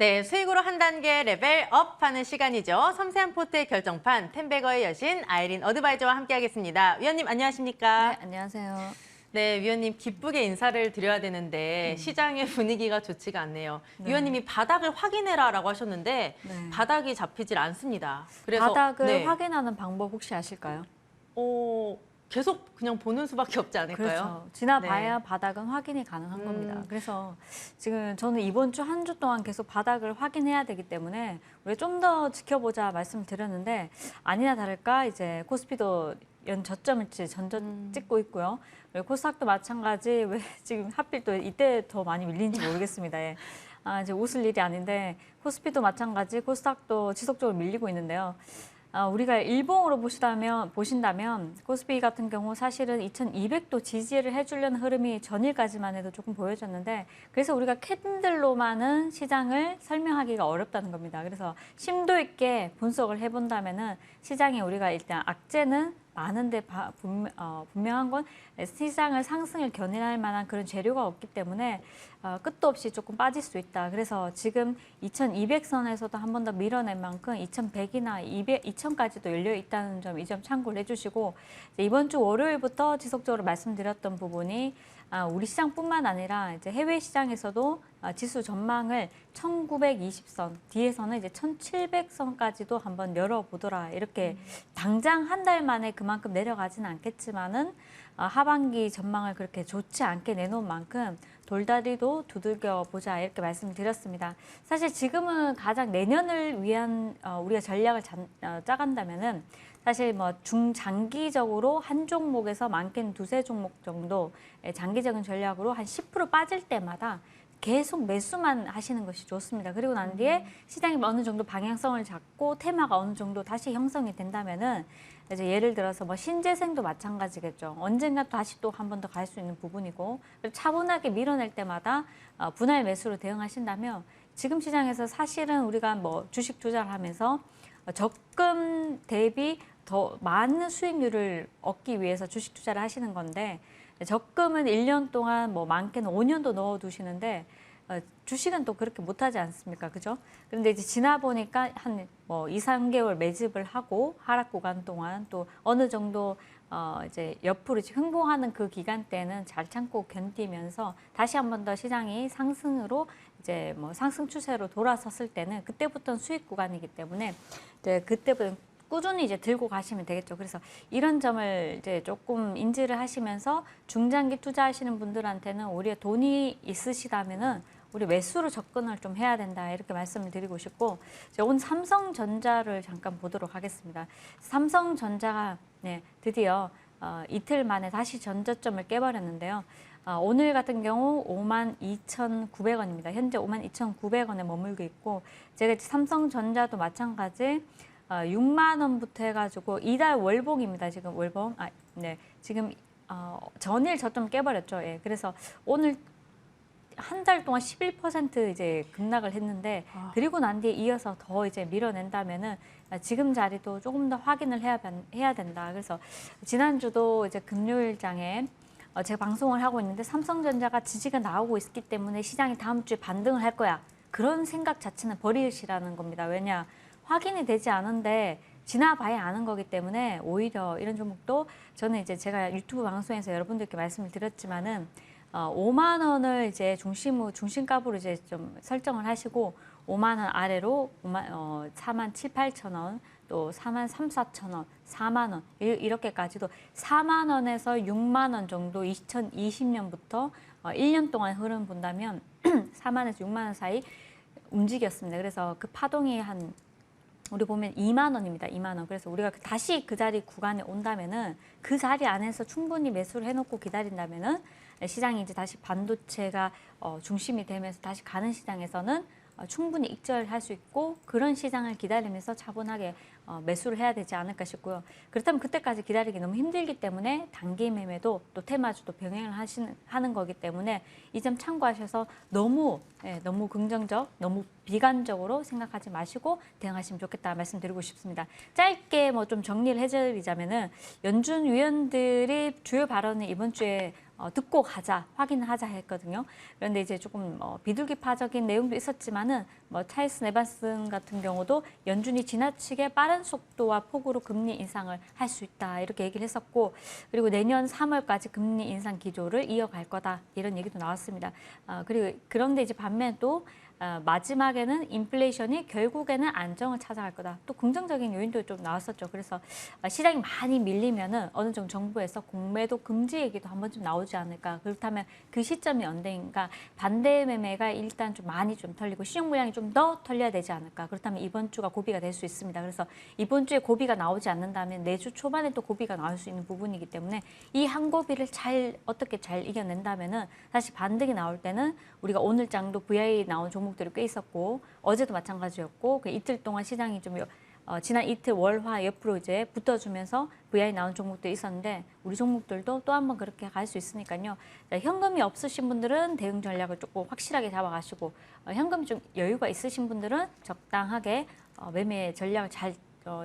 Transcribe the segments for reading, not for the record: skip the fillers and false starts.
네, 수익으로 한 단계 레벨업하는 시간이죠. 섬세한 포트의 결정판, 텐베거의 여신 아이린 어드바이저와 함께하겠습니다. 위원님 안녕하십니까? 네, 안녕하세요. 네, 위원님 기쁘게 인사를 드려야 되는데 시장의 분위기가 좋지가 않네요. 네. 위원님이 바닥을 확인해라라고 하셨는데 네. 바닥이 잡히질 않습니다. 그래서 바닥을 확인하는 방법 혹시 아실까요? 계속 그냥 보는 수밖에 없지 않을까요? 그렇죠. 지나봐야 바닥은 확인이 가능한 겁니다. 그래서 지금 저는 이번 주 한 주 동안 계속 바닥을 확인해야 되기 때문에 우리 좀 더 지켜보자 말씀을 드렸는데 아니나 다를까 이제 코스피도 연 저점을 전전 찍고 있고요. 그리고 코스닥도 마찬가지. 왜 지금 하필 또 이때 더 많이 밀리는지 모르겠습니다. 예. 이제 웃을 일이 아닌데 코스피도 마찬가지, 코스닥도 지속적으로 밀리고 있는데요. 우리가 일봉으로 보신다면 코스피 같은 경우 사실은 2200도 지지를 해주려는 흐름이 전일까지만 해도 조금 보여졌는데 그래서 우리가 캔들로만은 시장을 설명하기가 어렵다는 겁니다. 그래서 심도 있게 분석을 해본다면은 시장에 우리가 일단 악재는 많은데 분명한 건 시장을 상승을 견인할 만한 그런 재료가 없기 때문에 끝도 없이 조금 빠질 수 있다. 그래서 지금 2200선에서도 한 번 더 밀어낸 만큼 2100이나 2000까지도 열려 있다는 점, 이 점 참고를 해주시고 이번 주 월요일부터 지속적으로 말씀드렸던 부분이 우리 시장뿐만 아니라 이제 해외 시장에서도 지수 전망을 1920선, 뒤에서는 이제 1700선까지도 한번 열어보더라. 이렇게 당장 한 달 만에 그만큼 내려가지는 않겠지만은 하반기 전망을 그렇게 좋지 않게 내놓은 만큼 돌다리도 두들겨 보자 이렇게 말씀을 드렸습니다. 사실 지금은 가장 내년을 위한 우리가 전략을 짜간다면은 사실 뭐 중장기적으로 한 종목에서 많게는 두세 종목 정도 장기적인 전략으로 한 10% 빠질 때마다 계속 매수만 하시는 것이 좋습니다. 그리고 난 뒤에 시장이 어느 정도 방향성을 잡고 테마가 어느 정도 다시 형성이 된다면은 이제 예를 들어서 뭐 신재생도 마찬가지겠죠. 언젠가 다시 또 한 번 더 갈 수 있는 부분이고 차분하게 밀어낼 때마다 분할 매수로 대응하신다면 지금 시장에서 사실은 우리가 뭐 주식 투자를 하면서 적금 대비 더 많은 수익률을 얻기 위해서 주식 투자를 하시는 건데 적금은 1년 동안 뭐 많게는 5년도 넣어두시는데 주식은 또 그렇게 못하지 않습니까? 그죠? 그런데 이제 지나 보니까 한 뭐 2, 3개월 매집을 하고 하락 구간 동안 또 어느 정도 이제 옆으로 흥봉하는 그 기간 때는 잘 참고 견디면서 다시 한 번 더 시장이 상승으로 이제 뭐 상승 추세로 돌아섰을 때는 그때부터는 수익 구간이기 때문에 이제 그때부터 꾸준히 이제 들고 가시면 되겠죠. 그래서 이런 점을 이제 조금 인지를 하시면서 중장기 투자하시는 분들한테는 오히려 돈이 있으시다면은 우리 매수로 접근을 좀 해야 된다 이렇게 말씀을 드리고 싶고 오늘 삼성전자를 잠깐 보도록 하겠습니다. 삼성전자가 드디어 이틀 만에 다시 전저점을 깨버렸는데요. 오늘 같은 경우 52,900원입니다. 현재 52,900원에 머물고 있고 제가 삼성전자도 마찬가지 6만 원부터 해가지고 이달 월봉입니다. 지금 월봉 지금 전일 저점 깨버렸죠. 예, 그래서 오늘 한 달 동안 11% 이제 급락을 했는데 그리고 난 뒤에 이어서 더 이제 밀어낸다면은 지금 자리도 조금 더 확인을 해야 된다. 그래서 지난주도 이제 금요일장에 제가 방송을 하고 있는데 삼성전자가 지지가 나오고 있기 때문에 시장이 다음 주에 반등을 할 거야. 그런 생각 자체는 버리시라는 겁니다. 왜냐? 확인이 되지 않은데 지나봐야 아는 거기 때문에 오히려 이런 종목도 저는 이제 제가 유튜브 방송에서 여러분들께 말씀을 드렸지만은 5만 원을 이제 중심값으로 이제 좀 설정을 하시고 5만 원 아래로 4만 7, 8천 원, 또 4만 3, 4천 원, 4만 원 이렇게까지도 4만 원에서 6만 원 정도 2020년부터 1년 동안 흐름 본다면 4만에서 6만 원 사이 움직였습니다. 그래서 그 파동이 우리 보면 2만 원입니다. 2만 원. 그래서 우리가 다시 그 자리 구간에 온다면은 그 자리 안에서 충분히 매수를 해놓고 기다린다면은 시장이 이제 다시 반도체가 중심이 되면서 다시 가는 시장에서는 충분히 익절할 수 있고 그런 시장을 기다리면서 차분하게 매수를 해야 되지 않을까 싶고요. 그렇다면 그때까지 기다리기 너무 힘들기 때문에 단기 매매도 또 테마주도 병행을 하는 거기 때문에 이 점 참고하셔서 너무 긍정적, 너무 비관적으로 생각하지 마시고 대응하시면 좋겠다 말씀드리고 싶습니다. 짧게 뭐 좀 정리를 해드리자면은 연준 위원들이 주요 발언을 이번 주에 듣고 가자, 확인하자 했거든요. 그런데 이제 조금 비둘기파적인 내용도 있었지만은 뭐 찰스 네반슨 같은 경우도 연준이 지나치게 빠른 속도와 폭으로 금리 인상을 할 수 있다 이렇게 얘기를 했었고 그리고 내년 3월까지 금리 인상 기조를 이어갈 거다 이런 얘기도 나왔습니다. 그리고 그런데 이제 반면 또 마지막에는 인플레이션이 결국에는 안정을 찾아갈 거다. 또 긍정적인 요인도 좀 나왔었죠. 그래서 시장이 많이 밀리면은 어느 정도 정부에서 공매도 금지 얘기도 한 번쯤 나오지 않을까. 그렇다면 그 시점이 언제인가. 반대 매매가 일단 좀 많이 좀 털리고 시중 물량이 좀 더 털려야 되지 않을까. 그렇다면 이번 주가 고비가 될 수 있습니다. 그래서 이번 주에 고비가 나오지 않는다면 내주 초반에 또 고비가 나올 수 있는 부분이기 때문에 이 한 고비를 어떻게 잘 이겨낸다면은 다시 반등이 나올 때는 우리가 오늘 장도 VI 나온 종목들이 꽤 있었고 어제도 마찬가지였고 그 이틀 동안 시장이 좀 지난 이틀 월화 옆으로 이제 붙어주면서 VI 나온 종목들이 있었는데 우리 종목들도 또 한 번 그렇게 갈 수 있으니까요. 자, 현금이 없으신 분들은 대응 전략을 조금 확실하게 잡아가시고 현금이 좀 여유가 있으신 분들은 적당하게 매매 전략을 잘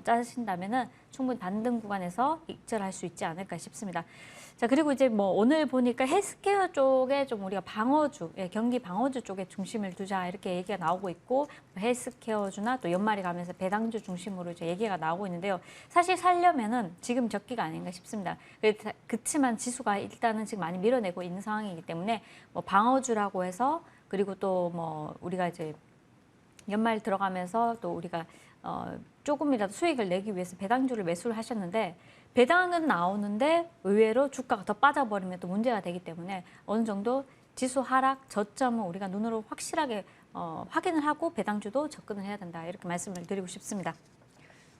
짜신다면은 충분히 반등 구간에서 익절할 수 있지 않을까 싶습니다. 자 그리고 이제 뭐 오늘 보니까 헬스케어 쪽에 좀 우리가 방어주, 경기 방어주 쪽에 중심을 두자 이렇게 얘기가 나오고 있고 헬스케어주나 또 연말이 가면서 배당주 중심으로 이제 얘기가 나오고 있는데요. 사실 살려면은 지금 적기가 아닌가 싶습니다. 그렇지만 지수가 일단은 지금 많이 밀어내고 있는 상황이기 때문에 뭐 방어주라고 해서 그리고 또 뭐 우리가 이제 연말 들어가면서 또 우리가 조금이라도 수익을 내기 위해서 배당주를 매수를 하셨는데 배당은 나오는데 의외로 주가가 더 빠져버리면 또 문제가 되기 때문에 어느 정도 지수 하락 저점은 우리가 눈으로 확실하게 확인을 하고 배당주도 접근을 해야 된다 이렇게 말씀을 드리고 싶습니다.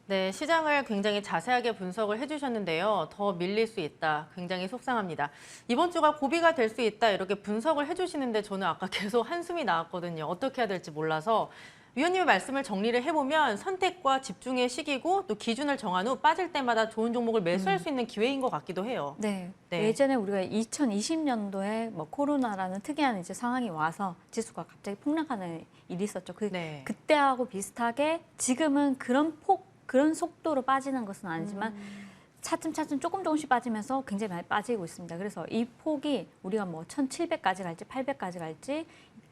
네, 시장을 굉장히 자세하게 분석을 해주셨는데요. 더 밀릴 수 있다. 굉장히 속상합니다. 이번 주가 고비가 될 수 있다. 이렇게 분석을 해주시는데 저는 아까 계속 한숨이 나왔거든요. 어떻게 해야 될지 몰라서. 위원님의 말씀을 정리를 해보면 선택과 집중의 시기고 또 기준을 정한 후 빠질 때마다 좋은 종목을 매수할 수 있는 기회인 것 같기도 해요. 네. 네. 예전에 우리가 2020년도에 뭐 코로나라는 특이한 이제 상황이 와서 지수가 갑자기 폭락하는 일이 있었죠. 네. 그때하고 비슷하게 지금은 그런 속도로 빠지는 것은 아니지만 차츰차츰 조금씩 빠지면서 굉장히 많이 빠지고 있습니다. 그래서 이 폭이 우리가 뭐 1,700까지 갈지 800까지 갈지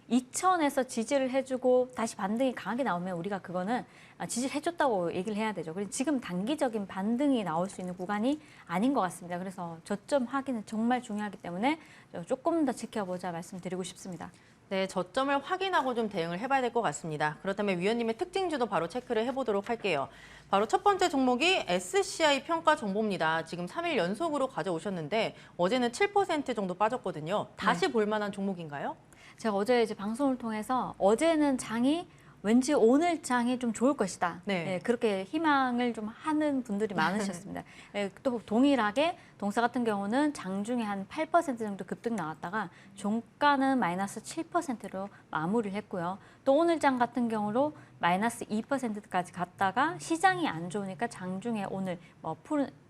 2,000에서 지지를 해주고 다시 반등이 강하게 나오면 우리가 그거는 지지를 해줬다고 얘기를 해야 되죠. 그래서 지금 단기적인 반등이 나올 수 있는 구간이 아닌 것 같습니다. 그래서 저점 확인은 정말 중요하기 때문에 조금 더 지켜보자 말씀드리고 싶습니다. 네, 저점을 확인하고 좀 대응을 해봐야 될 것 같습니다. 그렇다면 위원님의 특징주도 바로 체크를 해보도록 할게요. 바로 첫 번째 종목이 SCI 평가 정보입니다. 지금 3일 연속으로 가져오셨는데 어제는 7% 정도 빠졌거든요. 다시 볼만한 종목인가요? 제가 어제 이제 방송을 통해서 어제는 장이 왠지 오늘 장이 좀 좋을 것이다. 네. 그렇게 희망을 좀 하는 분들이 많으셨습니다. 또 동일하게 동사 같은 경우는 장중에 한 8% 정도 급등 나왔다가 종가는 마이너스 7%로 마무리를 했고요. 또 오늘 장 같은 경우로 마이너스 2%까지 갔다가 시장이 안 좋으니까 장중에 오늘 뭐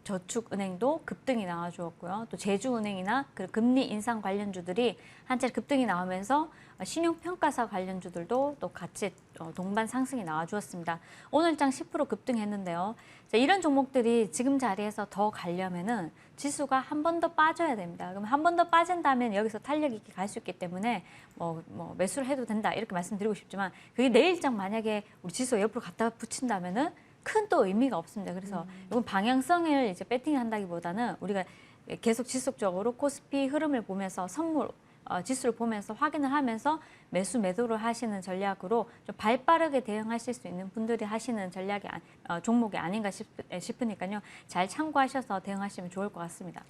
저축은행도 급등이 나와주었고요. 또 제주은행이나 그 금리 인상 관련주들이 한차례 급등이 나오면서 신용평가사 관련주들도 또 같이 동반 상승이 나와주었습니다. 오늘 장 10% 급등했는데요. 자, 이런 종목들이 지금 자리에서 더 가려면은 지수가 한 번 더 빠져야 됩니다. 그럼 한 번 더 빠진다면 여기서 탄력 있게 갈 수 있기 때문에 뭐 매수를 해도 된다 이렇게 말씀드리고 싶지만 그게 내일장 만약에 우리 지수가 옆으로 갖다 붙인다면은 큰 또 의미가 없습니다. 그래서 이건 방향성을 이제 배팅한다기보다는 우리가 계속 지속적으로 코스피 흐름을 보면서 지수를 보면서 확인을 하면서 매도를 하시는 전략으로 좀 발빠르게 대응하실 수 있는 분들이 하시는 전략이 종목이 아닌가 싶으니까요. 잘 참고하셔서 대응하시면 좋을 것 같습니다.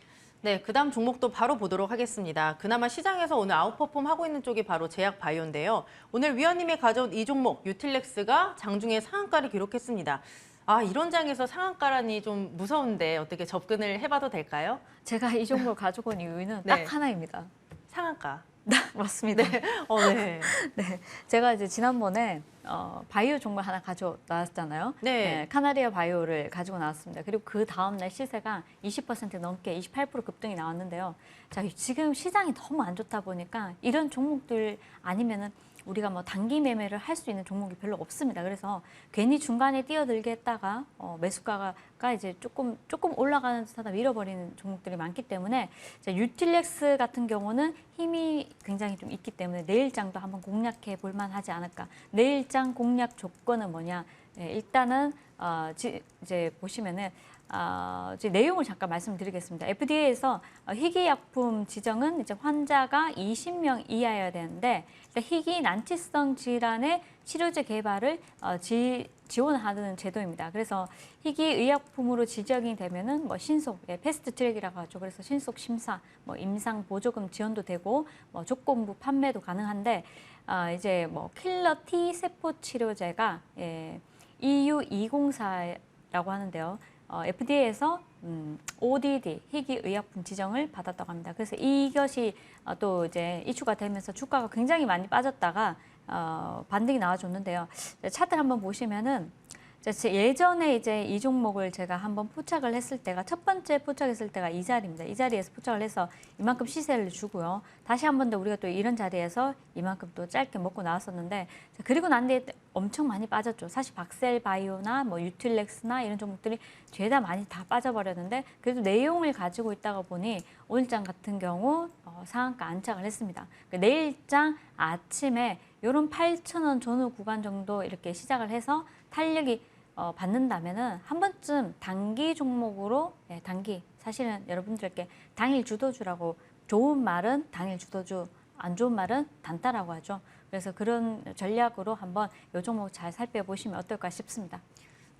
네, 그다음 종목도 바로 보도록 하겠습니다. 그나마 시장에서 오늘 아웃퍼폼 하고 있는 쪽이 바로 제약바이오인데요. 오늘 위원님이 가져온 이 종목 유틸렉스가 장중에 상한가를 기록했습니다. 이런 장에서 상한가라니 좀 무서운데 어떻게 접근을 해봐도 될까요? 제가 이 종목을 가지고 온 이유는 네. 딱 하나입니다. 상한가. 맞습니다. 네. 네. 네, 제가 이제 지난번에 바이오 종목 하나 가져 나왔잖아요. 네. 카나리아 바이오를 가지고 나왔습니다. 그리고 그 다음날 시세가 20% 넘게 28% 급등이 나왔는데요. 자, 지금 시장이 너무 안 좋다 보니까 이런 종목들 아니면은 우리가 뭐 단기 매매를 할 수 있는 종목이 별로 없습니다. 그래서 괜히 중간에 뛰어들게 했다가 매수가가 이제 조금 올라가는 듯하다 밀어버리는 종목들이 많기 때문에 유틸렉스 같은 경우는 힘이 굉장히 좀 있기 때문에 내일장도 한번 공략해 볼만하지 않을까. 내일장 시장 공략 조건은 뭐냐? 일단은 이제 보시면은 이제 내용을 잠깐 말씀드리겠습니다. FDA에서 희귀약품 지정은 이제 환자가 20명 이하여야 되는데 희귀 난치성 질환의 치료제 개발을 지원하는 제도입니다. 그래서 희귀 의약품으로 지정이 되면은 뭐 신속, 패스트 트랙이라고 하죠. 그래서 신속 심사, 뭐 임상 보조금 지원도 되고 뭐 조건부 판매도 가능한데 이제 뭐 킬러 T 세포 치료제가 EU204라고 하는데요. FDA에서 ODD 희귀 의약품 지정을 받았다고 합니다. 그래서 이것이 또 이제 이슈가 되면서 주가가 굉장히 많이 빠졌다가 반등이 나와줬는데요. 차트를 한번 보시면은 예전에 이제 이 종목을 제가 한번 포착을 했을 때가 첫 번째 포착했을 때가 이 자리입니다. 이 자리에서 포착을 해서 이만큼 시세를 주고요. 다시 한 번 더 우리가 또 이런 자리에서 이만큼 또 짧게 먹고 나왔었는데 그리고 난 뒤에 엄청 많이 빠졌죠. 사실 박셀바이오나 뭐 유틸렉스나 이런 종목들이 죄다 많이 다 빠져버렸는데 그래도 내용을 가지고 있다가 보니 오늘장 같은 경우 상한가 안착을 했습니다. 내일장 아침에 이런 8,000원 전후 구간 정도 이렇게 시작을 해서 탄력이 받는다면은 한 번쯤 단기 종목으로 단기 사실은 여러분들께 당일 주도주라고 좋은 말은 당일 주도주 안 좋은 말은 단타라고 하죠. 그래서 그런 전략으로 한번 이 종목 잘 살펴보시면 어떨까 싶습니다.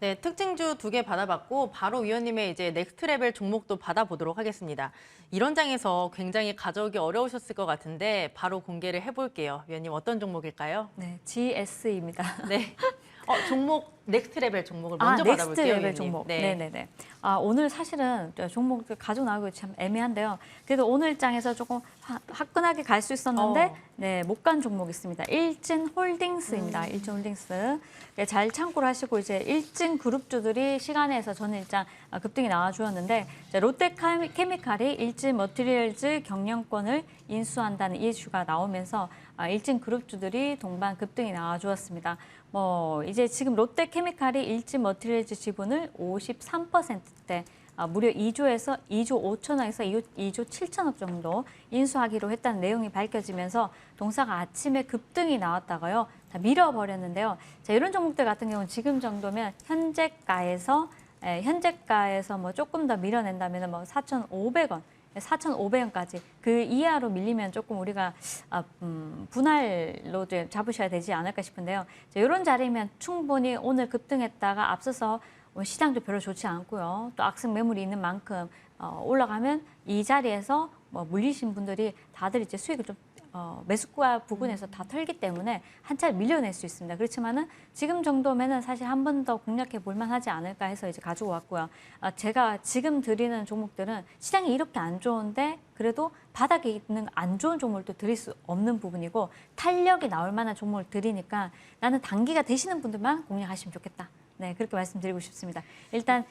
네, 특징주 2개 받아봤고 바로 위원님의 이제 넥스트 레벨 종목도 받아보도록 하겠습니다. 이런 장에서 굉장히 가져오기 어려우셨을 것 같은데 바로 공개를 해볼게요. 위원님 어떤 종목일까요? 네, GS입니다. 네, 종목 넥스트 레벨 종목을 먼저 넥스트 받아볼게요. 레벨 위원님. 종목. 네. 네네네. 오늘 사실은 종목 가지고 나오기 참 애매한데요. 그래도 오늘 장에서 조금 화끈하게 갈 수 있었는데 네, 못 간 종목 있습니다. 일진홀딩스입니다. 일진홀딩스. 네, 잘 참고를 하시고 이제 일진 그룹주들이 시간에서 저는 일단 급등이 나와주었는데 롯데케미칼이 일진 머티리얼즈 경영권을 인수한다는 이슈가 나오면서 일진 그룹주들이 동반 급등이 나와주었습니다. 이제 지금 롯데케미칼이 일진 머티리얼즈 지분을 53%대 무려 2조에서 2조 5천억에서 2조 7천억 정도 인수하기로 했다는 내용이 밝혀지면서 동사가 아침에 급등이 나왔다가요. 다 밀어버렸는데요. 자, 이런 종목들 같은 경우는 지금 정도면 현재가에서 뭐 조금 더 밀어낸다면 뭐 4,500원. 4,500원까지 그 이하로 밀리면 조금 우리가 분할로 잡으셔야 되지 않을까 싶은데요. 자, 이런 자리면 충분히 오늘 급등했다가 앞서서 시장도 별로 좋지 않고요. 또 악성 매물이 있는 만큼 올라가면 이 자리에서 물리신 분들이 다들 이제 수익을 좀 매수가 부근에서 다 털기 때문에 한 차례 밀려낼 수 있습니다. 그렇지만은 지금 정도면은 사실 한 번 더 공략해 볼 만하지 않을까 해서 이제 가지고 왔고요. 제가 지금 드리는 종목들은 시장이 이렇게 안 좋은데 그래도 바닥에 있는 안 좋은 종목을 또 드릴 수 없는 부분이고 탄력이 나올 만한 종목을 드리니까 나는 단기가 되시는 분들만 공략하시면 좋겠다. 네, 그렇게 말씀드리고 싶습니다. 일단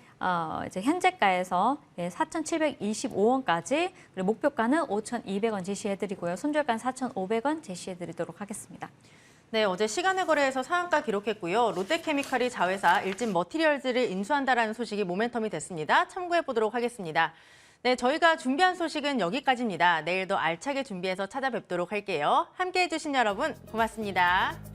이제 현재가에서 4,725원까지 그리고 목표가는 5,200원 제시해드리고요. 손절가는 4,500원 제시해드리도록 하겠습니다. 네, 어제 시간의 거래에서 상한가 기록했고요. 롯데케미칼이 자회사 일진 머티리얼즈를 인수한다라는 소식이 모멘텀이 됐습니다. 참고해 보도록 하겠습니다. 네, 저희가 준비한 소식은 여기까지입니다. 내일도 알차게 준비해서 찾아뵙도록 할게요. 함께해 주신 여러분 고맙습니다.